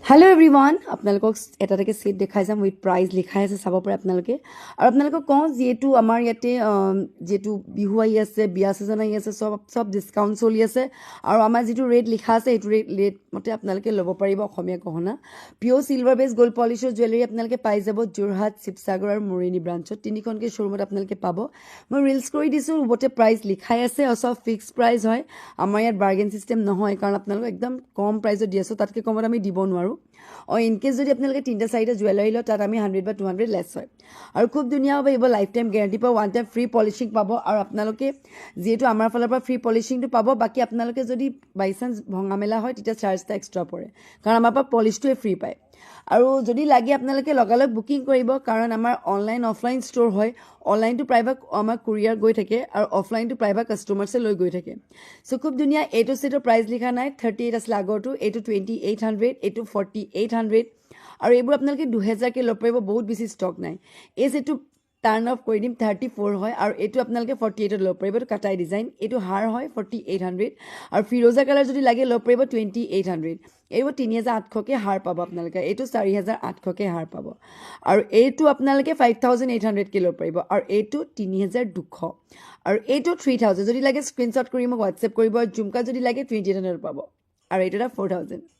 hello everyone আপোনালোকক এটা এটাকে সেট দেখাই যাম উইথ প্ৰাইজ লিখাই আছে চাব পাৰে আপোনালোকে আৰু আপোনালোকক কওঁ যেহেতু আমাৰ ইয়াতে যেহেতু বিহু আহি আছে বিয়া সিজন আহি আছে সব ডিসকাউন্ট চলি আছে আৰু আমাৰ যেটো ৰেট লিখা আছে এইটো ৰেট মতে আপোনালোকে ল'ব পাৰিব অসমীয়া গহনা pure silver base gold পলিশৰ jewellery আপোনালোকে পাই যাব যোৰহাট শিৱসাগৰ আৰু মৰিনী ব্ৰাঞ্চত তিনিখনকে শ্বৰুমত আপোনালোকে পাব মই ৰিলছ কৰি দিছো ওপৰতে প্ৰাইজ লিখাই আছে আৰু সব ফিক্স প্ৰাইজ হয় আমাৰ ইয়াত বাৰ্গেন সিস্টেম নহয় কাৰণ আপোনালোক একদম কম প্ৰাইজত দি আছো তাতকে কমত আমি দিব নোৱাৰো और इनकेस যদি আপোনালোকে তিনটা চাৰিটা জুৱেলাৰী লয় তাত আমি 100 বা 200 লেছ হয় আৰু খুব ধুনীয়া হ'ব এইব লাইফ টাইম গ্যাৰান্টি পাব ওয়ান টাইম ফ্ৰী পলিশিং পাব আৰু আপোনালোকে যেহেতু আমাৰ ফালৰ পৰা ফ্ৰী পলিশিংটো পাব বাকি আপোনালোকে যদি বাই চান্স ভঙা মেলা হয় তেতিয়া চাৰ্জটা এক্সট্ৰা পৰে কাৰণ আমাৰ পৰা পলিশটোৱে ফ্ৰী পায় আৰু যদি লাগে আপোনালোকে লগালগ বুকিং কৰিব কাৰণ আমাৰ অনলাইন অফলাইন ষ্ট'ৰ হয় অনলাইনটো প্ৰাইভাগ আমাৰ কুৰিয়াৰ গৈ থাকে আৰু অফলাইনটো প্ৰাইভাগ কাস্টমাৰছে লৈ গৈ থাকে সো খুব ধুনীয়া এইটো সেটৰ প্ৰাইস লিখা নাই 38 আছিল আগৰটো এইটো 2800 এইটো 4800 আৰু এইবোৰ আপোনালোকে 2000 কে ল'ব পাৰিব বহুত বেছি ষ্টক নাই এই সেটটো টাৰ্ন অফ কৰি দিম 34 হয় আৰু এইটো আপোনালোকে 48 ত ল'ব পাৰিব এইটো কাটাই ডিজাইন এইটো হাৰ হয় 4800 আৰু ফিৰোজা কালাৰ যদি লাগে ল'ব পাৰিব 2800 এইবোৰ 3800 কে হাৰ পাব আপোনালোকে এইটো 4800 কে হাৰ পাব আৰু এইটো আপোনালোকে 5800 কে ল'ব পাৰিব আৰু এইটো 3200 আৰু এইটো 3000 যদি লাগে স্ক্ৰিনশ্বট কৰি মোক WhatsApp কৰিব আৰু ঝুমকা যদি লাগে 2800 পাব আৰু এইটো 4000